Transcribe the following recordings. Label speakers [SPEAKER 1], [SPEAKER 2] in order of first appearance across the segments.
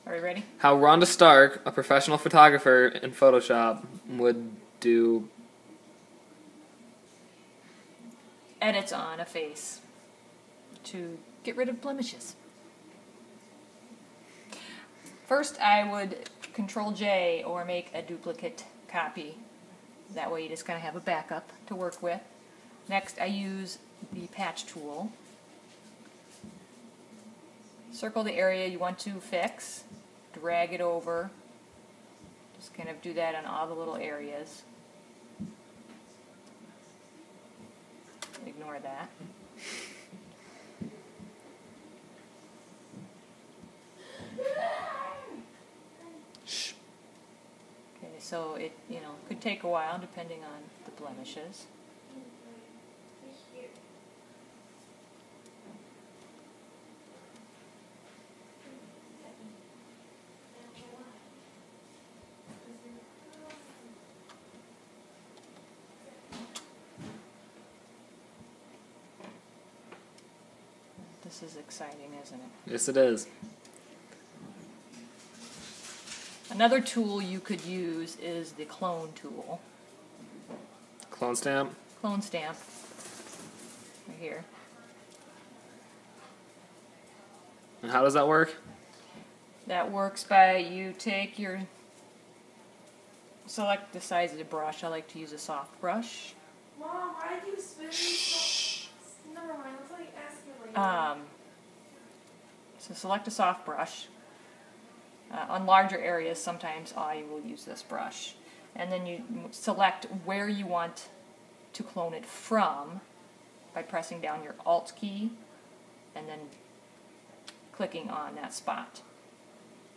[SPEAKER 1] Are we ready?
[SPEAKER 2] How Rhonda Stark, a professional photographer in Photoshop, would do
[SPEAKER 1] Edits on a face to get rid of blemishes. First, I would Control J or make a duplicate copy. That way you just kind of have a backup to work with. Next, I use the patch tool. Circle the area you want to fix, drag it over. Just kind of do that on all the little areas. Ignore that. Okay, so it could take a while depending on the blemishes. This is exciting, isn't it?
[SPEAKER 2] Yes, it is.
[SPEAKER 1] Another tool you could use is the clone tool.
[SPEAKER 2] Clone stamp.
[SPEAKER 1] Clone stamp. Right here.
[SPEAKER 2] And how does that work?
[SPEAKER 1] That works by you take your... Select the size of the brush. I like to use a soft brush.
[SPEAKER 3] Mom, why do you spin so... Never mind, let's like ask you later.
[SPEAKER 1] So select a soft brush. On larger areas, sometimes I will use this brush. And then you select where you want to clone it from by pressing down your Alt key and then clicking on that spot.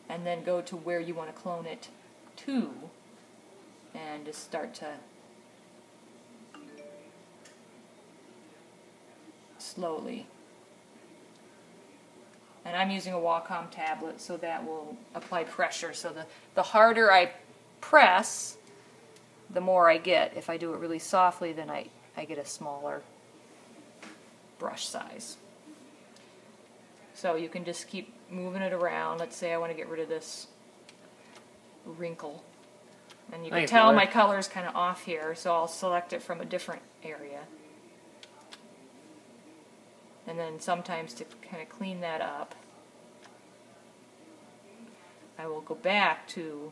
[SPEAKER 1] And then go to where you want to clone it to and just start to slowly. And I'm using a Wacom tablet, so that will apply pressure. So the harder I press, the more I get. If I do it really softly, then I get a smaller brush size. So you can just keep moving it around. Let's say I want to get rid of this wrinkle. And you can tell my color is kind of off here, so I'll select it from a different area. And then sometimes to kind of clean that up, I will go back to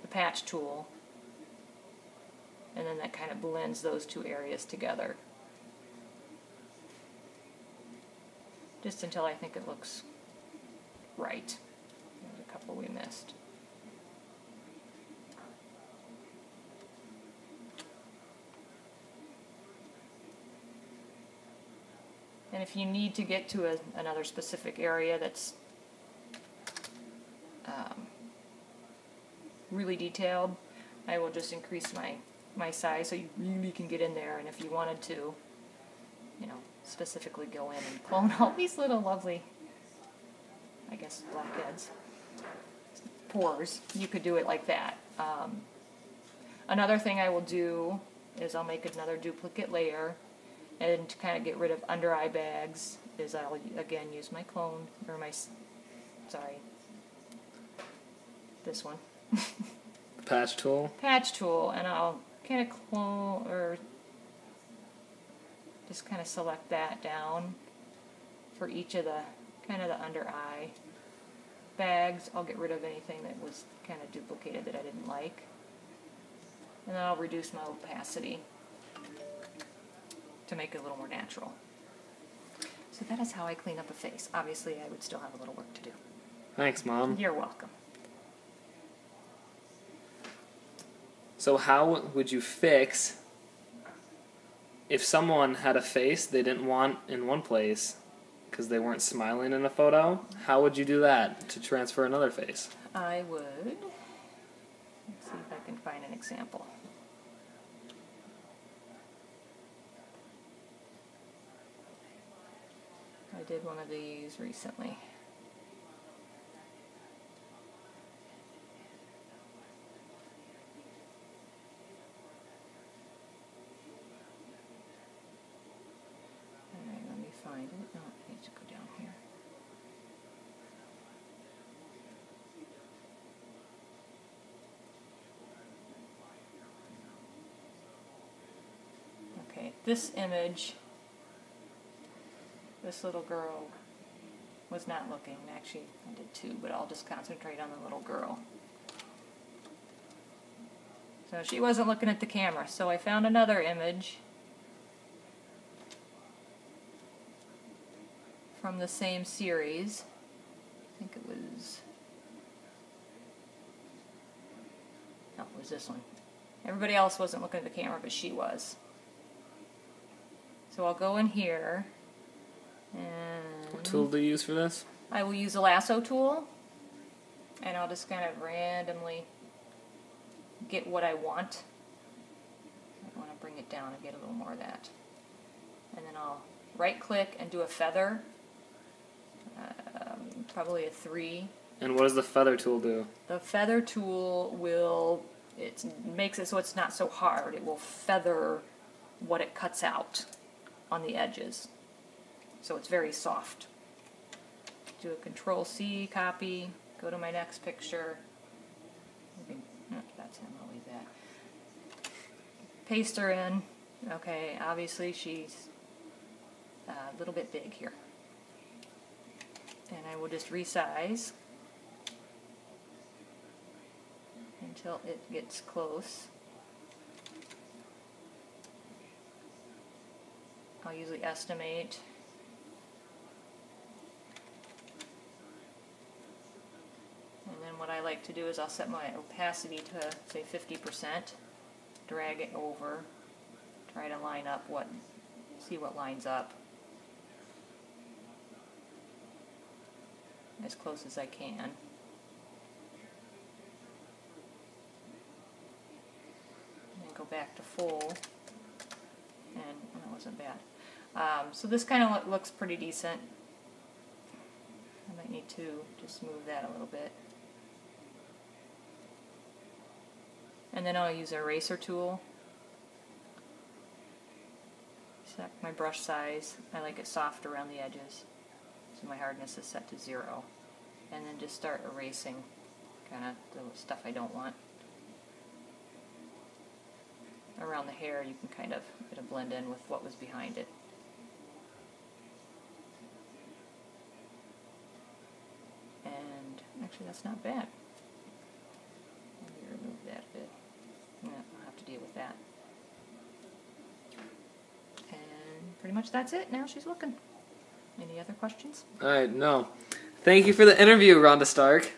[SPEAKER 1] the patch tool, and then that kind of blends those two areas together. Just until I think it looks right. There's a couple we missed. And if you need to get to another specific area that's really detailed, I will just increase my size so you really can get in there. And if you wanted to, specifically go in and clone all these little lovely, I guess, blackheads, pores, you could do it like that. Another thing I will do is I'll make another duplicate layer. And to kind of get rid of under eye bags is I'll again use my clone, or this one.
[SPEAKER 2] Patch tool.
[SPEAKER 1] Patch tool, and I'll kind of clone, or just kind of select that down for each of the kind of the under eye bags. I'll get rid of anything that was kind of duplicated that I didn't like. And then I'll reduce my opacity to make it a little more natural. So that is how I clean up a face. Obviously, I would still have a little work to do.
[SPEAKER 2] Thanks, Mom.
[SPEAKER 1] You're welcome.
[SPEAKER 2] So how would you fix if someone had a face they didn't want in one place because they weren't smiling in a photo? How would you do that to transfer another face?
[SPEAKER 1] I would, let's see if I can find an example. I did one of these recently. Alright, let me find it. No, it needs to go down here. this image, this little girl was not looking. Actually, I did too, but I'll just concentrate on the little girl. So she wasn't looking at the camera, so I found another image from the same series. I think it was... no, it was this one. Everybody else wasn't looking at the camera, but she was. So I'll go in here, and...
[SPEAKER 2] What tool do you use for this?
[SPEAKER 1] I will use a lasso tool, and I'll just kind of randomly get what I want. I want to bring it down and get a little more of that. And then I'll right click and do a feather, probably a 3.
[SPEAKER 2] And what does the feather tool do?
[SPEAKER 1] The feather tool will, it makes it so it's not so hard. It will feather what it cuts out on the edges. So it's very soft. Do a Control-C, copy, go to my next picture. That's him, I'll leave that. Paste her in. Okay, obviously she's a little bit big here. And I will just resize until it gets close. I'll usually estimate. And then what I like to do is I'll set my opacity to, say, 50%, drag it over, try to line up see what lines up as close as I can. And then go back to full, and that wasn't bad. So this kind of looks pretty decent. I might need to just move that a little bit. And then I'll use an eraser tool. Set my brush size. I like it soft around the edges. So my hardness is set to 0. And then just start erasing kind of the stuff I don't want. Around the hair you can kind of get a blend in with what was behind it. And actually that's not bad. Let me remove that bit. Yeah, I'll have to deal with that. And pretty much that's it. Now she's looking. Any other questions?
[SPEAKER 2] Alright, no. Thank you for the interview, Rhonda Stark.